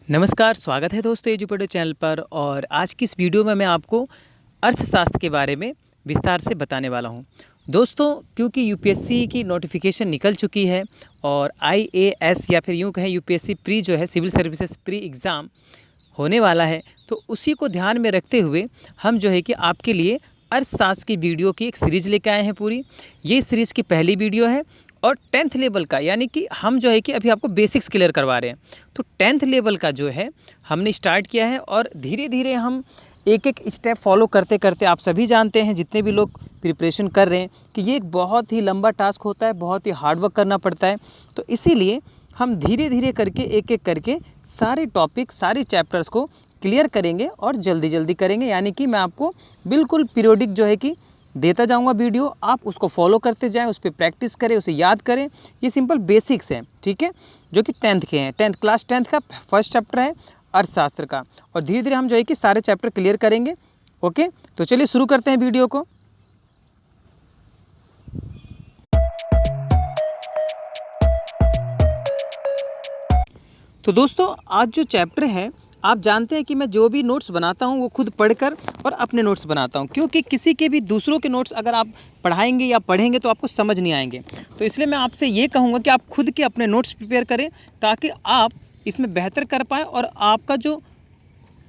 नमस्कार, स्वागत है दोस्तों एजुपेडो चैनल पर। और आज की इस वीडियो में मैं आपको अर्थशास्त्र के बारे में विस्तार से बताने वाला हूं। दोस्तों, क्योंकि यूपीएससी की नोटिफिकेशन निकल चुकी है और आईएएस या फिर यूं कहें यूपीएससी प्री जो है सिविल सर्विसेज प्री एग्ज़ाम होने वाला है, तो उसी को ध्यान में रखते हुए हम जो है कि आपके लिए अर्थशास्त्र की वीडियो की एक सीरीज़ लेके आए हैं पूरी। ये सीरीज़ की पहली वीडियो है और 10th लेवल का, यानी कि हम जो है कि अभी आपको बेसिक्स क्लियर करवा रहे हैं। तो 10th लेवल का जो है हमने स्टार्ट किया है और धीरे धीरे हम एक एक स्टेप फॉलो करते करते, आप सभी जानते हैं जितने भी लोग प्रिपरेशन कर रहे हैं कि ये एक बहुत ही लंबा टास्क होता है, बहुत ही हार्ड वर्क करना पड़ता है। तो इसीलिए हम धीरे धीरे करके एक एक करके सारे टॉपिक, सारे चैप्टर्स को क्लियर करेंगे और जल्दी जल्दी करेंगे। यानी कि मैं आपको बिल्कुल पीरियोडिक जो है कि देता जाऊंगा वीडियो, आप उसको फॉलो करते जाएं, उस पर प्रैक्टिस करें, उसे याद करें। ये सिंपल बेसिक्स हैं, ठीक है, जो कि 10th के हैं। 10th क्लास 10th का फर्स्ट चैप्टर है अर्थशास्त्र का, और धीरे धीरे हम जो है कि सारे चैप्टर क्लियर करेंगे। ओके, तो चलिए शुरू करते हैं वीडियो को। तो दोस्तों, आज जो चैप्टर है, आप जानते हैं कि मैं जो भी नोट्स बनाता हूं वो खुद पढ़कर और अपने नोट्स बनाता हूं, क्योंकि किसी के भी दूसरों के नोट्स अगर आप पढ़ाएंगे या पढ़ेंगे तो आपको समझ नहीं आएंगे। तो इसलिए मैं आपसे ये कहूँगा कि आप खुद के अपने नोट्स प्रिपेयर करें, ताकि आप इसमें बेहतर कर पाएँ और आपका जो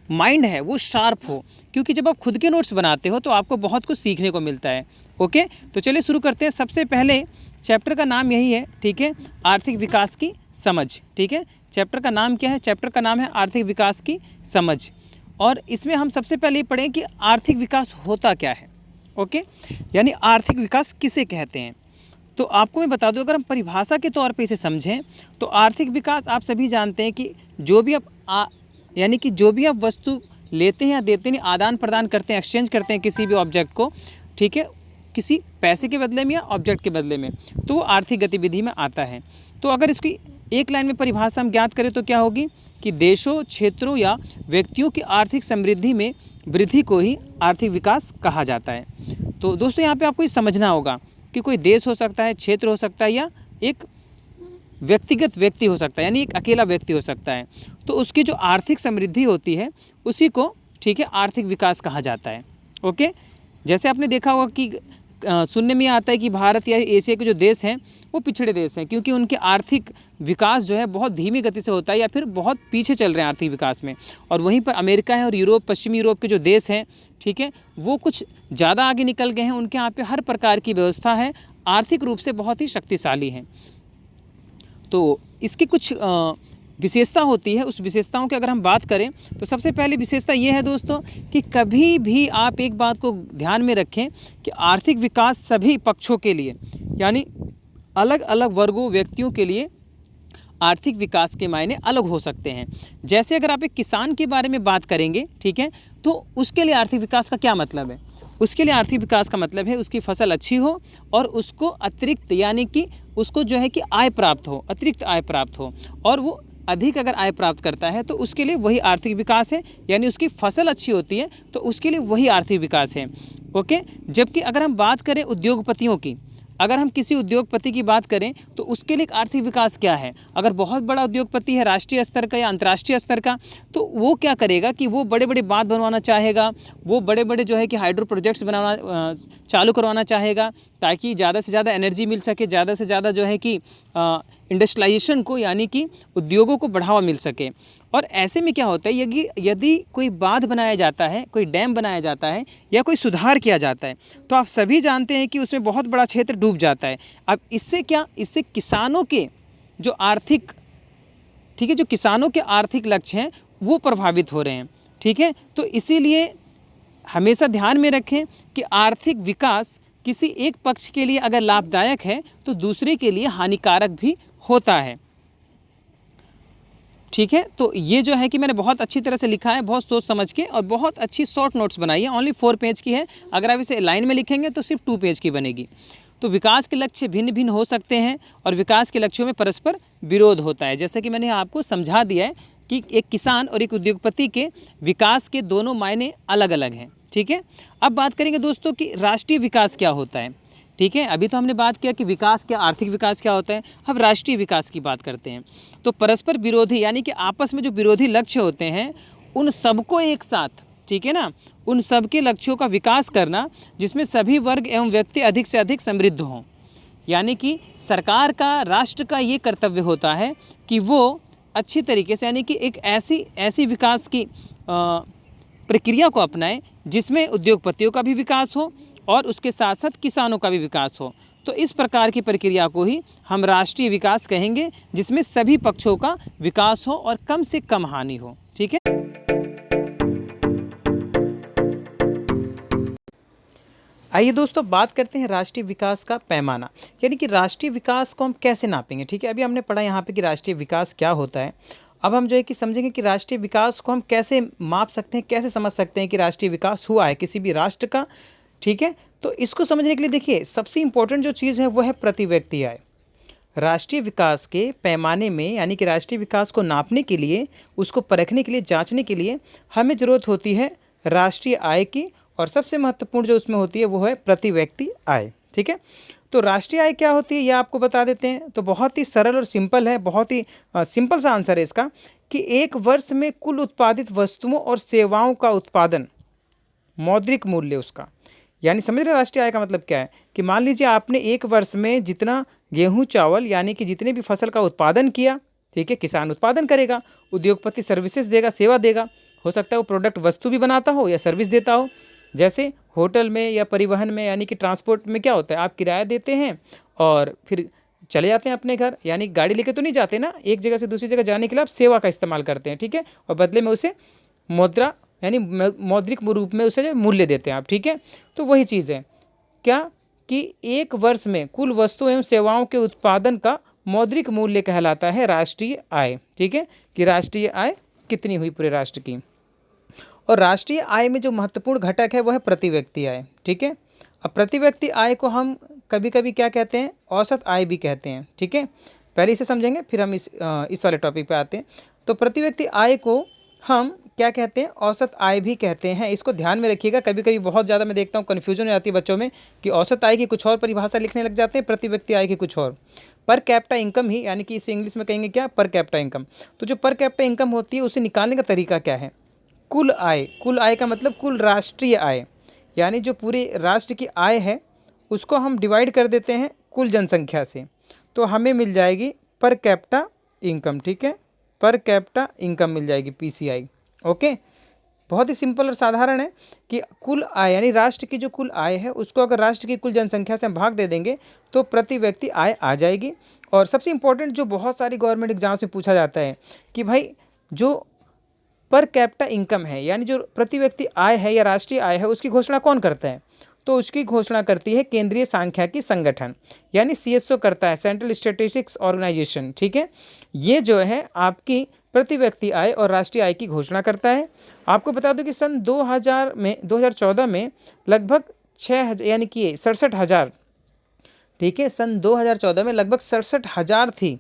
माइंड है वो शार्प हो। क्योंकि जब आप खुद के नोट्स बनाते हो तो आपको बहुत कुछ सीखने को मिलता है। ओके, तो चलिए शुरू करते हैं। सबसे पहले चैप्टर का नाम यही है, ठीक है, आर्थिक विकास की समझ। ठीक है, चैप्टर का नाम क्या है? चैप्टर का नाम है आर्थिक विकास की समझ। और इसमें हम सबसे पहले ये पढ़ें कि आर्थिक विकास होता क्या है। ओके, यानी आर्थिक विकास किसे कहते हैं। तो आपको मैं बता दूं, अगर हम परिभाषा के तौर पे इसे समझें तो आर्थिक विकास आप सभी जानते हैं कि जो भी आप यानी कि जो भी आप वस्तु लेते हैं या देते हैं, आदान प्रदान करते हैं, एक्सचेंज करते हैं किसी भी ऑब्जेक्ट को, ठीक है, किसी पैसे के बदले में या ऑब्जेक्ट के बदले में, तो वो आर्थिक गतिविधि में आता है। तो अगर इसकी एक लाइन में परिभाषा हम ज्ञात करें तो क्या होगी कि देशों, क्षेत्रों या व्यक्तियों की आर्थिक समृद्धि में वृद्धि को ही आर्थिक विकास कहा जाता है। तो दोस्तों, यहाँ पे आपको ये समझना होगा कि कोई देश हो सकता है, क्षेत्र हो सकता है, या एक व्यक्तिगत व्यक्ति हो सकता है, यानी एक अकेला व्यक्ति हो सकता है। तो उसकी जो आर्थिक समृद्धि होती है उसी को, ठीक है, आर्थिक विकास कहा जाता है। ओके, जैसे आपने देखा होगा कि सुनने में आता है कि भारत या एशिया के जो देश हैं वो पिछड़े देश हैं, क्योंकि उनके आर्थिक विकास जो है बहुत धीमी गति से होता है या फिर बहुत पीछे चल रहे हैं आर्थिक विकास में। और वहीं पर अमेरिका है और यूरोप, पश्चिमी यूरोप के जो देश हैं, ठीक है, वो कुछ ज़्यादा आगे निकल गए हैं। उनके यहाँ पे हर प्रकार की व्यवस्था है, आर्थिक रूप से बहुत ही शक्तिशाली हैं। तो इसकी कुछ विशेषता होती है। उस विशेषताओं की अगर हम बात करें तो सबसे पहली विशेषता ये है दोस्तों कि कभी भी आप एक बात को ध्यान में रखें कि आर्थिक विकास सभी पक्षों के लिए, यानी अलग अलग वर्गों, व्यक्तियों के लिए आर्थिक विकास के मायने अलग हो सकते हैं। जैसे अगर आप एक किसान के बारे में बात करेंगे, ठीक है, तो उसके लिए आर्थिक विकास का क्या मतलब है? उसके लिए आर्थिक विकास का मतलब है उसकी फसल अच्छी हो और उसको अतिरिक्त, यानी कि उसको जो है कि आय प्राप्त हो, अतिरिक्त आय प्राप्त हो, और वो अधिक अगर आय प्राप्त करता है तो उसके लिए वही आर्थिक विकास है। यानी उसकी फसल अच्छी होती है तो उसके लिए वही आर्थिक विकास है। ओके, जबकि अगर हम बात करें उद्योगपतियों की, अगर हम किसी उद्योगपति की बात करें तो उसके लिए आर्थिक विकास क्या है? अगर बहुत बड़ा उद्योगपति है, राष्ट्रीय स्तर का या अंतर्राष्ट्रीय स्तर का, तो वो क्या करेगा कि वो बड़े बड़े बांध बनवाना चाहेगा, वो बड़े बड़े जो है कि हाइड्रो प्रोजेक्ट्स बनाना चालू करवाना चाहेगा, ताकि ज़्यादा से ज़्यादा एनर्जी मिल सके, ज़्यादा से ज़्यादा जो है कि इंडस्ट्रियलाइजेशन को, यानी कि उद्योगों को बढ़ावा मिल सके। और ऐसे में क्या होता है, यदि कोई बांध बनाया जाता है, कोई डैम बनाया जाता है या कोई सुधार किया जाता है, तो आप सभी जानते हैं कि उसमें बहुत बड़ा क्षेत्र डूब जाता है। अब इससे क्या, इससे किसानों के जो आर्थिक, ठीक है, जो किसानों के आर्थिक लक्ष्य हैं वो प्रभावित हो रहे हैं। ठीक है, तो इसीलिए हमेशा ध्यान में रखें कि आर्थिक विकास किसी एक पक्ष के लिए अगर लाभदायक है तो दूसरे के लिए हानिकारक भी होता है। ठीक है, तो ये जो है कि मैंने बहुत अच्छी तरह से लिखा है, बहुत सोच समझ के, और बहुत अच्छी शॉर्ट नोट्स बनाई है। ओनली 4 पेज की है। अगर आप इसे लाइन में लिखेंगे तो सिर्फ 2 पेज की बनेगी। तो विकास के लक्ष्य भिन्न भिन्न हो सकते हैं और विकास के लक्ष्यों में परस्पर विरोध होता है। जैसा कि मैंने आपको समझा दिया है कि एक किसान और एक उद्योगपति के विकास के दोनों मायने अलग अलग हैं। ठीक है, अब बात करेंगे दोस्तों कि राष्ट्रीय विकास क्या होता है। ठीक है। अभी तो हमने बात किया कि विकास क्या, आर्थिक विकास क्या होता है, अब राष्ट्रीय विकास की बात करते हैं। तो परस्पर विरोधी यानी कि आपस में जो विरोधी लक्ष्य होते हैं उन सबको एक साथ, ठीक है ना, उन सबके लक्ष्यों का विकास करना जिसमें सभी वर्ग एवं व्यक्ति अधिक से अधिक समृद्ध हों। यानी कि सरकार का, राष्ट्र का ये कर्तव्य होता है कि वो अच्छी तरीके से, यानी कि एक ऐसी विकास की प्रक्रिया को अपनाएं जिसमें उद्योगपतियों का भी विकास हो और उसके साथ साथ किसानों का भी विकास हो। तो इस प्रकार की प्रक्रिया को ही हम राष्ट्रीय विकास कहेंगे, जिसमें सभी पक्षों का विकास हो और कम से कम हानि हो। ठीक है। आइए दोस्तों, बात करते हैं राष्ट्रीय विकास का पैमाना, यानी कि राष्ट्रीय विकास को हम कैसे नापेंगे। ठीक है, अभी हमने पढ़ा यहाँ पे कि राष्ट्रीय विकास क्या होता है। अब हम जो है कि समझेंगे कि राष्ट्रीय विकास को हम कैसे माप सकते हैं, कैसे समझ सकते हैं कि राष्ट्रीय विकास हुआ है किसी भी राष्ट्र का। ठीक है, तो इसको समझने के लिए देखिए, सबसे इम्पोर्टेंट जो चीज़ है वो है प्रति व्यक्ति आय। राष्ट्रीय विकास के पैमाने में, यानी कि राष्ट्रीय विकास को नापने के लिए, उसको परखने के लिए, जांचने के लिए हमें ज़रूरत होती है राष्ट्रीय आय की, और सबसे महत्वपूर्ण जो उसमें होती है वो है प्रति व्यक्ति आय। ठीक है, तो राष्ट्रीय आय क्या होती है ये आपको बता देते हैं। तो बहुत ही सरल और सिंपल है, बहुत ही सिंपल सा आंसर है इसका, कि एक वर्ष में कुल उत्पादित वस्तुओं और सेवाओं का उत्पादन, मौद्रिक मूल्य उसका, यानी समझ रहे राष्ट्रीय आय का मतलब क्या है, कि मान लीजिए आपने एक वर्ष में जितना गेहूं चावल, यानी कि जितने भी फसल का उत्पादन किया, ठीक है, किसान उत्पादन करेगा, उद्योगपति सर्विसेज देगा, सेवा देगा, हो सकता है वो प्रोडक्ट वस्तु भी बनाता हो या सर्विस देता हो। जैसे होटल में या परिवहन में, यानी कि ट्रांसपोर्ट में क्या होता है, आप किराया देते हैं और फिर चले जाते हैं अपने घर, यानी गाड़ी लेके तो नहीं जाते ना, एक जगह से दूसरी जगह जाने के लिए आप सेवा का इस्तेमाल करते हैं। ठीक है, और बदले में उसे मुद्रा, यानी मौद्रिक रूप में उसे मूल्य देते हैं आप। ठीक है, तो वही चीज़ है क्या, कि एक वर्ष में कुल वस्तु एवं सेवाओं के उत्पादन का मौद्रिक मूल्य कहलाता है राष्ट्रीय आय। ठीक है, कि राष्ट्रीय आय कितनी हुई पूरे राष्ट्र की। और राष्ट्रीय आय में जो महत्वपूर्ण घटक है वो है प्रति व्यक्ति आय। ठीक है, अब प्रति व्यक्ति आय को हम कभी कभी क्या कहते हैं, औसत आय भी कहते हैं। ठीक है, पहले इसे समझेंगे फिर हम इस वाले टॉपिक पे आते हैं। तो प्रति व्यक्ति आय को हम क्या कहते हैं, औसत आय भी कहते हैं। इसको ध्यान में रखिएगा, कभी कभी बहुत ज़्यादा मैं देखता हूँ कन्फ्यूजन हो जाती है बच्चों में, कि औसत आय की कुछ और परिभाषा लिखने लग जाते हैं, प्रति व्यक्ति आय की कुछ और। पर कैपिटा इनकम ही, यानी कि इसे इंग्लिश में कहेंगे क्या, पर कैपिटा इनकम। तो जो पर कैपिटा इनकम होती है उसे निकालने का तरीका क्या है, कुल आय। कुल आय का मतलब कुल राष्ट्रीय आय, यानी जो पूरे राष्ट्र की आय है उसको हम डिवाइड कर देते हैं कुल जनसंख्या से, तो हमें मिल जाएगी पर कैपिटा इनकम। ठीक है, पर कैपिटा इनकम मिल जाएगी, पीसीआई। ओके, बहुत ही सिंपल और साधारण है कि कुल आय, यानी राष्ट्र की जो कुल आय है उसको अगर राष्ट्र की कुल जनसंख्या से हम भाग दे देंगे तो प्रति व्यक्ति आय आ जाएगी। और सबसे इम्पोर्टेंट जो बहुत सारी गवर्नमेंट एग्जाम से पूछा जाता है कि भाई जो पर कैपिटा इनकम है, यानी जो प्रति व्यक्ति आय है या राष्ट्रीय आय है, उसकी घोषणा कौन करता है, तो उसकी घोषणा करती है केंद्रीय सांख्यिकी संगठन, यानी सीएसओ करता है, सेंट्रल स्टैटिस्टिक्स ऑर्गेनाइजेशन। ठीक है, ये जो है आपकी प्रति व्यक्ति आय और राष्ट्रीय आय की घोषणा करता है। आपको बता दूं कि सन 2014 में लगभग 6,000, यानी कि 67,000, ठीक है, सन 2014 में लगभग 67,000 थी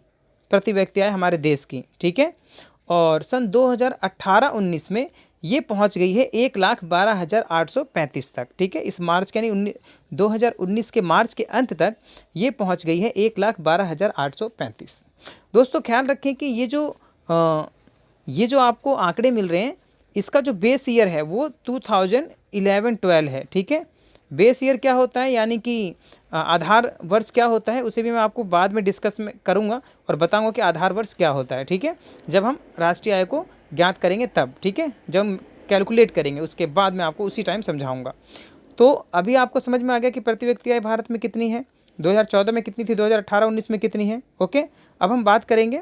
प्रति व्यक्ति आय हमारे देश की। ठीक है, और सन 2018-19 में ये पहुंच गई है 1,12,835 तक। ठीक है, इस मार्च के, यानी 2019 के मार्च के अंत तक ये पहुंच गई है 1,12,835। दोस्तों ख्याल रखें कि ये जो आपको आंकड़े मिल रहे हैं, इसका जो बेस ईयर है वो 2011-12 है। ठीक है, बेस ईयर क्या होता है, यानी कि आधार वर्ष क्या होता है, उसे भी मैं आपको बाद में डिस्कस में करूंगा और बताऊंगा कि आधार वर्ष क्या होता है। ठीक है, जब हम राष्ट्रीय आय को ज्ञात करेंगे तब। ठीक है, जब हम कैलकुलेट करेंगे उसके बाद मैं आपको उसी टाइम समझाऊंगा। तो अभी आपको समझ में आ गया कि प्रति व्यक्ति आय भारत में कितनी है, 2014 में कितनी थी, 2018-19 में कितनी है। ओके, अब हम बात करेंगे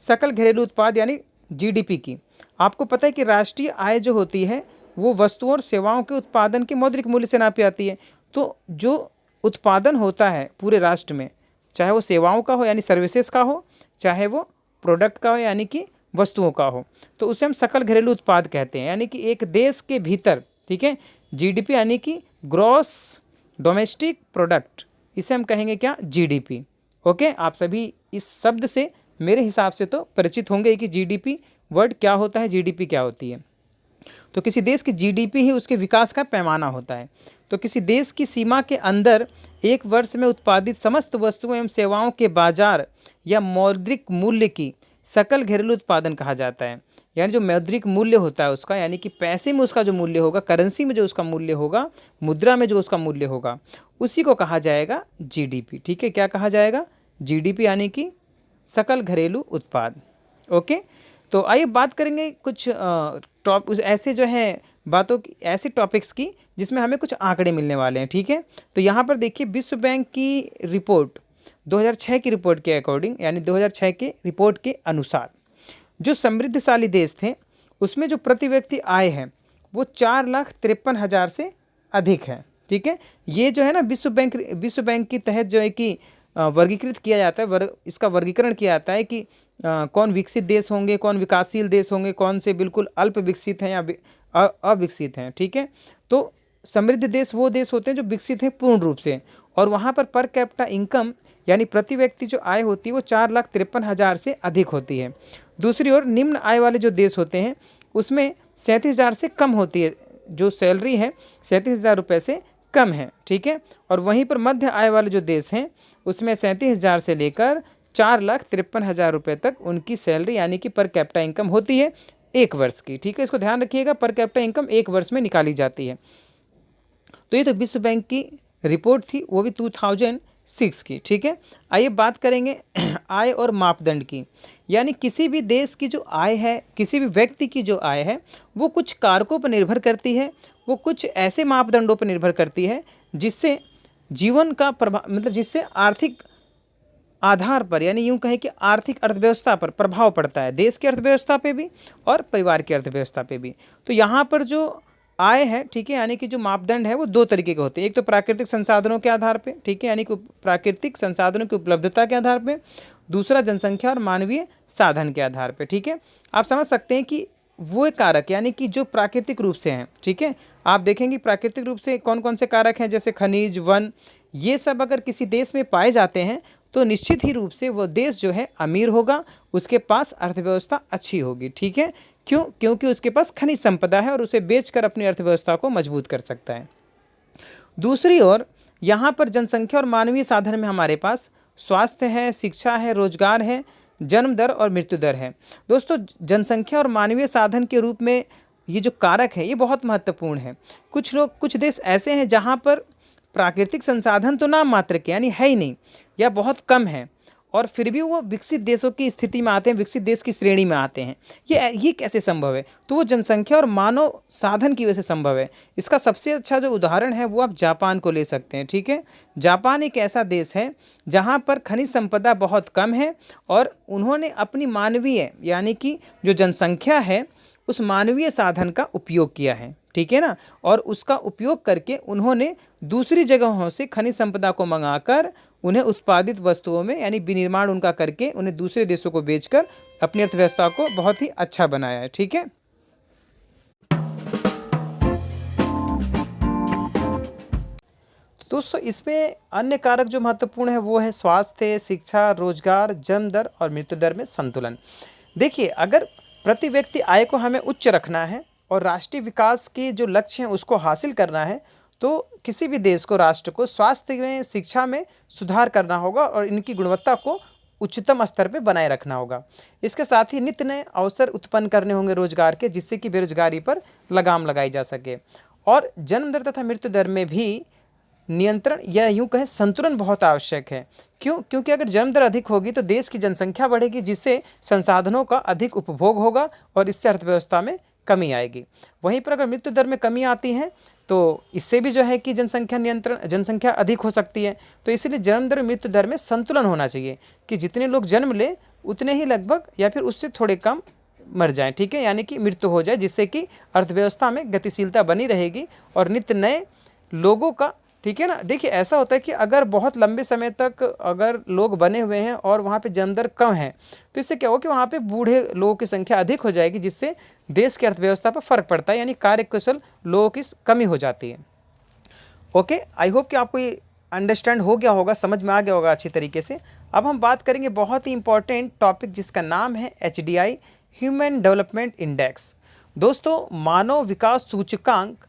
सकल घरेलू उत्पाद यानी जीडीपी की। आपको पता है कि राष्ट्रीय आय जो होती है वो वस्तुओं और सेवाओं के उत्पादन के मौद्रिक मूल्य से नापी जाती है। तो जो उत्पादन होता है पूरे राष्ट्र में, चाहे वो सेवाओं का हो यानी सर्विसेज का हो, चाहे वो प्रोडक्ट का हो यानी कि वस्तुओं का हो, तो उसे हम सकल घरेलू उत्पाद कहते हैं। यानी कि एक देश के भीतर, ठीक है, जीडीपी यानी कि ग्रॉस डोमेस्टिक प्रोडक्ट, इसे हम कहेंगे क्या, जीडीपी। ओके, आप सभी इस शब्द से मेरे हिसाब से तो परिचित होंगे कि जीडीपी वर्ड क्या होता है, जीडीपी क्या होती है। तो किसी देश की जीडीपी ही उसके विकास का पैमाना होता है। तो किसी देश की सीमा के अंदर एक वर्ष में उत्पादित समस्त वस्तुओं एवं सेवाओं के बाजार या मौद्रिक मूल्य की सकल घरेलू उत्पादन कहा जाता है। यानी जो मौद्रिक मूल्य होता है उसका, यानी कि पैसे में उसका जो मूल्य होगा, करेंसी में जो उसका मूल्य होगा, मुद्रा में जो उसका मूल्य होगा, उसी को कहा जाएगा जीडीपी। ठीक है, क्या कहा जाएगा? जीडीपी, यानी कि सकल घरेलू उत्पाद। ओके, तो आइए बात करेंगे कुछ ऐसे जो है बातों की, ऐसे टॉपिक्स की जिसमें हमें कुछ आंकड़े मिलने वाले हैं। ठीक है, तो यहाँ पर देखिए, विश्व बैंक की रिपोर्ट 2006 की रिपोर्ट के अकॉर्डिंग, यानी 2006 के रिपोर्ट के अनुसार जो समृद्धशाली देश थे उसमें जो प्रति व्यक्ति आय है वो 4,53,000 से अधिक है। ठीक है, ये जो है ना विश्व बैंक के तहत जो है कि वर्गीकृत किया जाता है, इसका वर्गीकरण किया जाता है कि कौन विकसित देश होंगे, कौन विकासशील देश होंगे, कौन से बिल्कुल अल्प विकसित हैं या अविकसित हैं। ठीक है, तो समृद्ध देश वो देश होते हैं जो विकसित हैं पूर्ण रूप से, और वहाँ पर कैपिटा इनकम यानी प्रति व्यक्ति जो आय होती है वो 4,53,000 से अधिक होती है। दूसरी ओर निम्न आय वाले जो देश होते हैं उसमें 37,000 से कम होती है, जो सैलरी है 37,000 रुपये से कम है। ठीक है, और वहीं पर मध्य आय वाले जो देश हैं उसमें 37,000 से लेकर 4,53,000 रुपये तक उनकी सैलरी यानी कि पर कैपिटा इनकम होती है एक वर्ष की। ठीक है, इसको ध्यान रखिएगा, पर कैपिटा इनकम एक वर्ष में निकाली जाती है। तो ये तो विश्व बैंक की रिपोर्ट थी, वो भी 2006 की। ठीक है, आइए बात करेंगे आय और मापदंड की। यानी किसी भी देश की जो आय है, किसी भी व्यक्ति की जो आय है वो कुछ कारकों पर निर्भर करती है, वो कुछ ऐसे मापदंडों पर निर्भर करती है जिससे जीवन का प्रभाव, मतलब जिससे आर्थिक आधार पर, यानी यूँ कहें कि आर्थिक अर्थव्यवस्था पर प्रभाव पड़ता है, देश की अर्थव्यवस्था पे भी और परिवार की अर्थव्यवस्था पे भी। तो यहाँ पर जो आय है, ठीक है, यानी कि जो मापदंड है वो दो तरीके के होते हैं। एक तो प्राकृतिक संसाधनों के आधार पे, ठीक है, यानी कि प्राकृतिक संसाधनों की उपलब्धता के आधार पे, दूसरा जनसंख्या और मानवीय साधन के आधार पे। ठीक है, आप समझ सकते हैं कि वो कारक यानी कि जो प्राकृतिक रूप से हैं, ठीक है, आप देखेंगे प्राकृतिक रूप से कौन कौन से कारक हैं, जैसे खनिज, वन, ये सब अगर किसी देश में पाए जाते हैं तो निश्चित ही रूप से वो देश जो है अमीर होगा, उसके पास अर्थव्यवस्था अच्छी होगी। ठीक है, क्यों? क्योंकि उसके पास खनिज संपदा है और उसे बेचकर अपनी अर्थव्यवस्था को मजबूत कर सकता है। दूसरी ओर यहाँ पर जनसंख्या और मानवीय साधन में हमारे पास स्वास्थ्य है, शिक्षा है, रोजगार है, जन्म दर और मृत्यु दर है। दोस्तों, जनसंख्या और मानवीय साधन के रूप में ये जो कारक है ये बहुत महत्वपूर्ण है। कुछ देश ऐसे हैं जहाँ पर प्राकृतिक संसाधन तो नाम मात्र के यानी है ही नहीं या बहुत कम है, और फिर भी वो विकसित देशों की स्थिति में आते हैं, विकसित देश की श्रेणी में आते हैं। ये कैसे संभव है? तो वो जनसंख्या और मानव साधन की वजह से संभव है। इसका सबसे अच्छा जो उदाहरण है वो आप जापान को ले सकते हैं। ठीक है, जापान एक ऐसा देश है जहाँ पर खनिज संपदा बहुत कम है और उन्होंने अपनी मानवीय यानी कि जो जनसंख्या है उस मानवीय साधन का उपयोग किया है। ठीक है ना, और उसका उपयोग करके उन्होंने दूसरी जगहों से खनिज संपदा को मंगाकर उन्हें उत्पादित वस्तुओं में यानी विनिर्माण उनका करके उन्हें दूसरे देशों को बेचकर अपनी अर्थव्यवस्था को बहुत ही अच्छा बनाया है। ठीक है, तो दोस्तों इसमें अन्य कारक जो महत्वपूर्ण है वो है स्वास्थ्य, शिक्षा, रोजगार, जन्म दर और मृत्यु दर में संतुलन। देखिए, अगर प्रति व्यक्ति आय को हमें उच्च रखना है और राष्ट्रीय विकास के जो लक्ष्य हैं उसको हासिल करना है तो किसी भी देश को, राष्ट्र को स्वास्थ्य में, शिक्षा में सुधार करना होगा और इनकी गुणवत्ता को उच्चतम स्तर पर बनाए रखना होगा। इसके साथ ही नित्य नए अवसर उत्पन्न करने होंगे रोजगार के, जिससे कि बेरोजगारी पर लगाम लगाई जा सके। और जन्म दर तथा मृत्यु दर में भी नियंत्रण या यूँ कहें संतुलन बहुत आवश्यक है। क्यों? क्योंकि अगर जन्म दर अधिक होगी तो देश की जनसंख्या बढ़ेगी, जिससे संसाधनों का अधिक उपभोग होगा और इससे अर्थव्यवस्था में कमी आएगी। वहीं पर अगर मृत्यु दर में कमी आती है तो इससे भी जो है कि जनसंख्या अधिक हो सकती है। तो इसलिए जन्म दर और मृत्यु दर में संतुलन होना चाहिए कि जितने लोग जन्म ले उतने ही लगभग या फिर उससे थोड़े कम मर जाएं। ठीक है, यानी कि मृत्यु हो जाए, जिससे कि अर्थव्यवस्था में गतिशीलता बनी रहेगी और नित्य नए लोगों का, ठीक है ना। देखिए, ऐसा होता है कि अगर बहुत लंबे समय तक अगर लोग बने हुए हैं और वहाँ पे जन्म दर कम है तो इससे क्या होगा कि वहाँ पे बूढ़े लोगों की संख्या अधिक हो जाएगी, जिससे देश की अर्थव्यवस्था पर फर्क पड़ता है, यानी कार्यकुशल लोगों की कमी हो जाती है। ओके, आई होप कि आपको ये अंडरस्टैंड हो गया होगा, समझ में आ गया होगा अच्छी तरीके से। अब हम बात करेंगे बहुत ही इंपॉर्टेंट टॉपिक जिसका नाम है HDI, ह्यूमन डेवलपमेंट इंडेक्स। दोस्तों, मानव विकास सूचकांक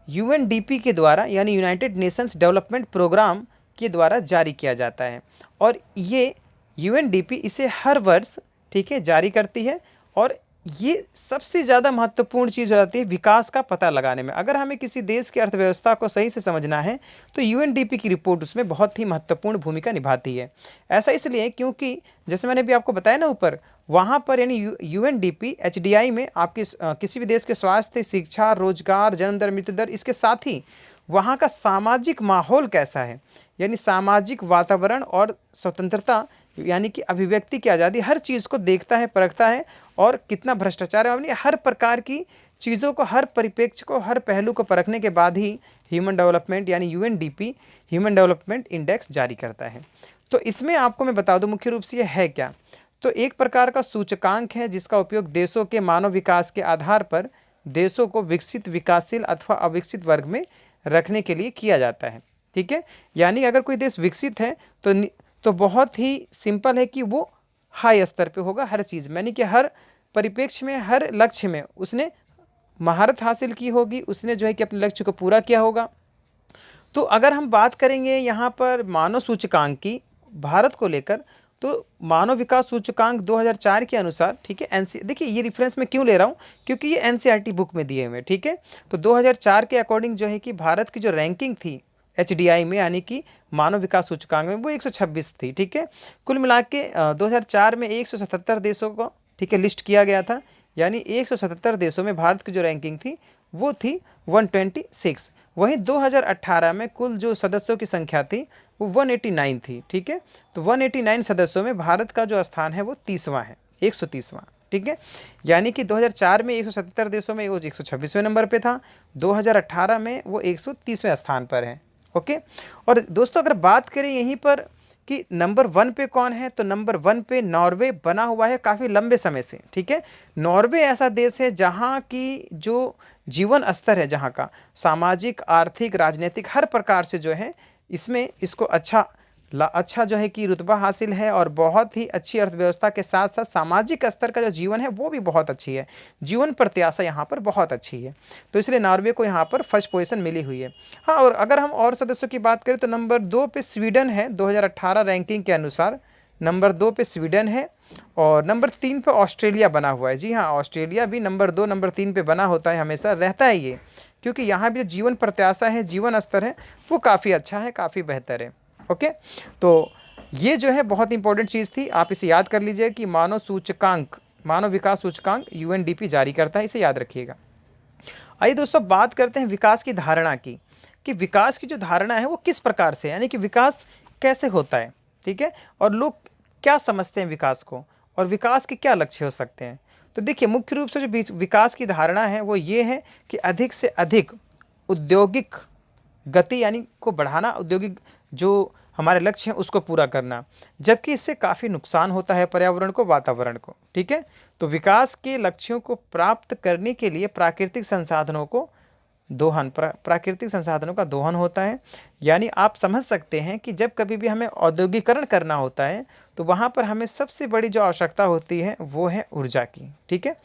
UNDP के द्वारा यानी यूनाइटेड नेशंस डेवलपमेंट प्रोग्राम के द्वारा जारी किया जाता है। और ये यूएनडीपी इसे हर वर्ष, ठीक है, जारी करती है। और ये सबसे ज़्यादा महत्वपूर्ण चीज़ हो जाती है विकास का पता लगाने में। अगर हमें किसी देश की अर्थव्यवस्था को सही से समझना है तो यूएनडीपी की रिपोर्ट उसमें बहुत ही महत्वपूर्ण भूमिका निभाती है। ऐसा इसलिए क्योंकि जैसे मैंने भी आपको बताया ना ऊपर, वहाँ पर यानी यूएनडीपी एचडीआई में आपकी किसी भी देश के स्वास्थ्य, शिक्षा, रोजगार, जन्म दर, मृत्यु दर, इसके साथ ही वहाँ का सामाजिक माहौल कैसा है, यानी सामाजिक वातावरण और स्वतंत्रता यानी कि अभिव्यक्ति की आज़ादी, हर चीज़ को देखता है, परखता है। और कितना भ्रष्टाचार है, यानी हर प्रकार की चीज़ों को, हर परिप्रेक्ष्य को, हर पहलू को परखने के बाद ही ह्यूमन डेवलपमेंट यानी यूएनडीपी ह्यूमन डेवलपमेंट इंडेक्स जारी करता है। तो इसमें आपको मैं बता दूं मुख्य रूप से ये है क्या। तो एक प्रकार का सूचकांक है जिसका उपयोग देशों के मानव विकास के आधार पर देशों को विकसित, विकासशील अथवा अविकसित वर्ग में रखने के लिए किया जाता है। ठीक है, यानी अगर कोई देश विकसित है तो बहुत ही सिंपल है कि वो हाई स्तर पे होगा हर चीज़ में, यानी कि हर परिप्रेक्ष्य में, हर लक्ष्य में उसने महारत हासिल की होगी, उसने जो है कि अपने लक्ष्य को पूरा किया होगा। तो अगर हम बात करेंगे यहाँ पर मानव सूचकांक की भारत को लेकर, तो मानव विकास सूचकांक 2004 के अनुसार, ठीक है, देखिए ये रेफरेंस मैं क्यों ले रहा हूँ, क्योंकि ये एनसीईआरटी बुक में दिए हुए हैं। ठीक है, तो 2004 के अकॉर्डिंग जो है कि भारत की जो रैंकिंग थी एचडीआई में यानी कि मानव विकास सूचकांक में, वो 126 थी। ठीक है, कुल मिला के 2004 में 177 देशों को, ठीक है, लिस्ट किया गया था। यानी 177 देशों में भारत की जो रैंकिंग थी वो थी 126। वहीं 2018 में कुल जो सदस्यों की संख्या थी वो 189 थी। ठीक है, तो 189 सदस्यों में भारत का जो स्थान है वो 30वां है, 130वां। ठीक है, यानी कि 2004 में 177 देशों में वो 126वें नंबर पे था, 2018 में वो 130वें स्थान पर है। ओके, और दोस्तों अगर बात करें यहीं पर कि नंबर 1 पे कौन है, तो नंबर 1 पे नॉर्वे बना हुआ है काफ़ी लंबे समय से। ठीक है, नॉर्वे ऐसा देश है जहाँ की जो जीवन स्तर है, जहाँ का सामाजिक, आर्थिक, राजनीतिक हर प्रकार से जो है इसमें इसको अच्छा जो है कि रुतबा हासिल है। और बहुत ही अच्छी अर्थव्यवस्था के साथ साथ सामाजिक स्तर का जो जीवन है वो भी बहुत अच्छी है, जीवन प्रत्याशा यहाँ पर बहुत अच्छी है। तो इसलिए नॉर्वे को यहाँ पर फर्स्ट पोजीशन मिली हुई है। हाँ, और अगर हम और सदस्यों की बात करें तो नंबर 2 पे स्वीडन है, 2018 रैंकिंग के अनुसार नंबर 2 पे स्वीडन है। और नंबर 3 पे ऑस्ट्रेलिया बना हुआ है। जी हाँ, ऑस्ट्रेलिया भी नंबर 2, नंबर 3 पे बना होता है, हमेशा रहता है ये, क्योंकि यहाँ भी जो जीवन प्रत्याशा है, जीवन स्तर है, वो काफ़ी अच्छा है, काफ़ी बेहतर है। ओके, तो ये जो है बहुत इंपॉर्टेंट चीज़ थी, आप इसे याद कर लीजिए कि मानव सूचकांक, मानव विकास सूचकांक यूएनडीपी जारी करता है, इसे याद रखिएगा। आइए दोस्तों बात करते हैं विकास की धारणा की, कि विकास की जो धारणा है वो किस प्रकार से, यानी कि विकास कैसे होता है। ठीक है, और लोग क्या समझते हैं विकास को, और विकास के क्या लक्ष्य हो सकते हैं। तो देखिए मुख्य रूप से जो विकास की धारणा है वो ये है कि अधिक से अधिक औद्योगिक गति यानी को बढ़ाना, औद्योगिक जो हमारे लक्ष्य हैं उसको पूरा करना, जबकि इससे काफ़ी नुकसान होता है पर्यावरण को, वातावरण को। ठीक है, तो विकास के लक्ष्यों को प्राप्त करने के लिए प्राकृतिक संसाधनों का दोहन होता है। यानी आप समझ सकते हैं कि जब कभी भी हमें औद्योगिकरण करना होता है तो वहाँ पर हमें सबसे बड़ी जो आवश्यकता होती है वो है ऊर्जा की। ठीक है,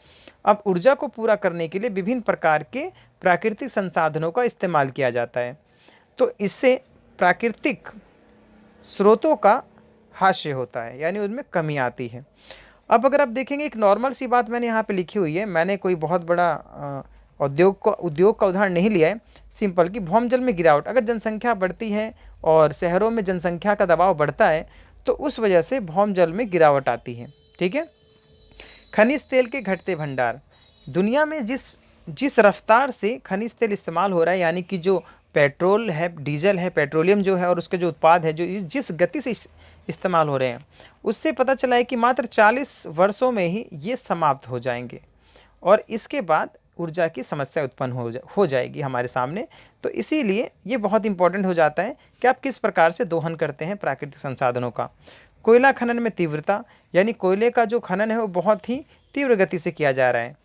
अब ऊर्जा को पूरा करने के लिए विभिन्न प्रकार के प्राकृतिक संसाधनों का इस्तेमाल किया जाता है, तो इससे प्राकृतिक स्रोतों का हास्य होता है, यानी उनमें कमी आती है। अब अगर आप देखेंगे एक नॉर्मल सी बात मैंने यहाँ पे लिखी हुई है, मैंने कोई बहुत बड़ा उद्योग का उदाहरण नहीं लिया है, सिंपल कि भौमजल में गिरावट, अगर जनसंख्या बढ़ती है और शहरों में जनसंख्या का दबाव बढ़ता है तो उस वजह से भौमजल में गिरावट आती है। ठीक है, खनिज तेल के घटते भंडार, दुनिया में जिस रफ्तार से खनिज तेल इस्तेमाल हो रहा है, यानी कि जो पेट्रोल है, डीजल है, पेट्रोलियम जो है और उसके जो उत्पाद है जो जिस गति से इस्तेमाल हो रहे हैं, उससे पता चला है कि मात्र 40 वर्षों में ही ये समाप्त हो जाएंगे और इसके बाद ऊर्जा की समस्या उत्पन्न हो जाएगी हमारे सामने। तो इसीलिए ये बहुत इंपॉर्टेंट हो जाता है कि आप किस प्रकार से दोहन करते हैं प्राकृतिक संसाधनों का। कोयला खनन में तीव्रता, यानी कोयले का जो खनन है वो बहुत ही तीव्र गति से किया जा रहा है।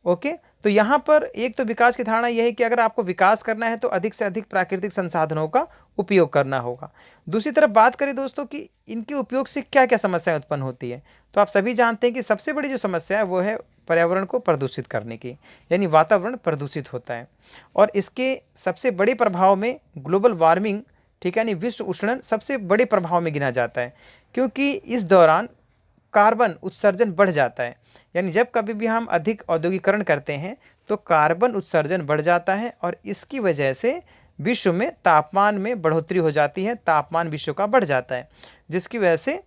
ओके, तो यहाँ पर एक तो विकास की धारणा यह है कि अगर आपको विकास करना है तो अधिक से अधिक प्राकृतिक संसाधनों का उपयोग करना होगा। दूसरी तरफ बात करें दोस्तों कि इनके उपयोग से क्या क्या समस्याएं उत्पन्न होती है, तो आप सभी जानते हैं कि सबसे बड़ी जो समस्या है वो है पर्यावरण को प्रदूषित करने की, यानी वातावरण प्रदूषित होता है और इसके सबसे बड़े प्रभाव में ग्लोबल वार्मिंग ठीक है, यानी विश्व उष्णन सबसे बड़े प्रभाव में गिना जाता है, क्योंकि इस दौरान कार्बन उत्सर्जन बढ़ जाता है। यानी जब कभी भी हम अधिक औद्योगिकरण करते हैं तो कार्बन उत्सर्जन बढ़ जाता है और इसकी वजह से विश्व में तापमान में बढ़ोतरी हो जाती है, तापमान विश्व का बढ़ जाता है, जिसकी वजह से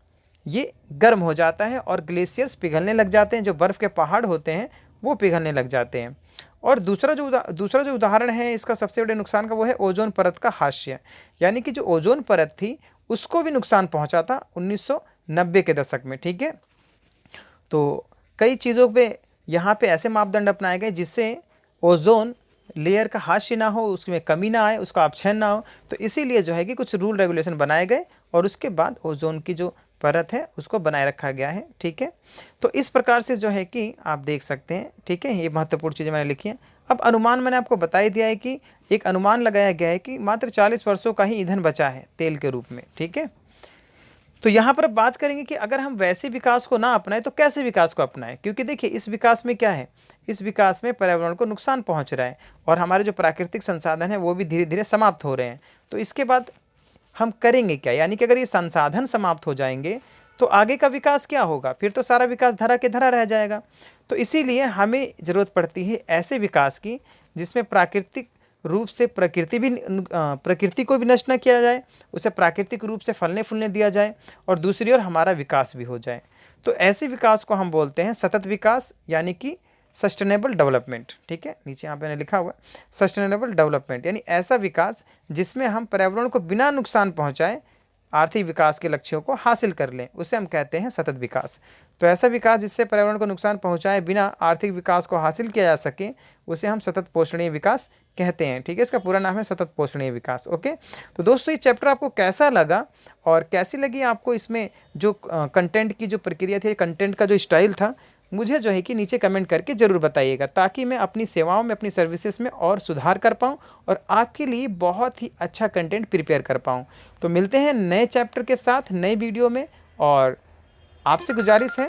ये गर्म हो जाता है और ग्लेशियर्स पिघलने लग जाते हैं, जो बर्फ़ के पहाड़ होते हैं वो पिघलने लग जाते हैं। और दूसरा जो उदाहरण है इसका सबसे बड़े नुकसान का, वो है ओजोन परत का हास्य। यानी कि जो ओजोन परत थी उसको भी नुकसान पहुंचा था 1990 के दशक में, ठीक है। तो कई चीज़ों पे यहाँ पे ऐसे मापदंड अपनाए गए जिससे ओजोन लेयर का हास्य ना हो, उसमें कमी ना आए, उसका अपक्षय ना हो। तो इसीलिए जो है कि कुछ रूल रेगुलेशन बनाए गए और उसके बाद ओजोन की जो परत है उसको बनाए रखा गया है, ठीक है। तो इस प्रकार से जो है कि आप देख सकते हैं, ठीक है, ये महत्वपूर्ण चीज़ें मैंने लिखी हैं। अब अनुमान मैंने आपको बता ही दिया है कि एक अनुमान लगाया गया है कि मात्र 40 वर्षों का ही ईंधन बचा है तेल के रूप में, ठीक है। तो यहाँ पर अब बात करेंगे कि अगर हम वैसे विकास को ना अपनाएं तो कैसे विकास को अपनाएं, क्योंकि देखिए इस विकास में क्या है, इस विकास में पर्यावरण को नुकसान पहुँच रहा है और हमारे जो प्राकृतिक संसाधन हैं वो भी धीरे धीरे समाप्त हो रहे हैं। तो इसके बाद हम करेंगे क्या, यानी कि अगर ये संसाधन समाप्त हो जाएंगे तो आगे का विकास क्या होगा, फिर तो सारा विकास धरा के धरा रह जाएगा। तो इसीलिए हमें ज़रूरत पड़ती है ऐसे विकास की जिसमें प्राकृतिक रूप से प्रकृति को भी नष्ट न किया जाए, उसे प्राकृतिक रूप से फलने फूलने दिया जाए और दूसरी ओर हमारा विकास भी हो जाए। तो ऐसे विकास को हम बोलते हैं सतत विकास, यानी कि सस्टेनेबल डेवलपमेंट, ठीक है। नीचे यहाँ पे मैंने लिखा हुआ है सस्टेनेबल डेवलपमेंट, यानी ऐसा विकास जिसमें हम पर्यावरण को बिना नुकसान पहुँचाए आर्थिक विकास के लक्ष्यों को हासिल कर लें, उसे हम कहते हैं सतत विकास। तो ऐसा विकास जिससे पर्यावरण को नुकसान पहुंचाए बिना आर्थिक विकास को हासिल किया जा सके उसे हम सतत पोषणीय विकास कहते हैं, ठीक है। इसका पूरा नाम है सतत पोषणीय विकास, ओके। तो दोस्तों ये चैप्टर आपको कैसा लगा और कैसी लगी आपको इसमें जो कंटेंट की जो प्रक्रिया थी, कंटेंट का जो स्टाइल था, मुझे जो है कि नीचे कमेंट करके ज़रूर बताइएगा, ताकि मैं अपनी सेवाओं में, अपनी सर्विसेज में और सुधार कर पाऊँ और आपके लिए बहुत ही अच्छा कंटेंट प्रिपेयर कर पाऊँ। तो मिलते हैं नए चैप्टर के साथ नए वीडियो में, और आपसे गुजारिश है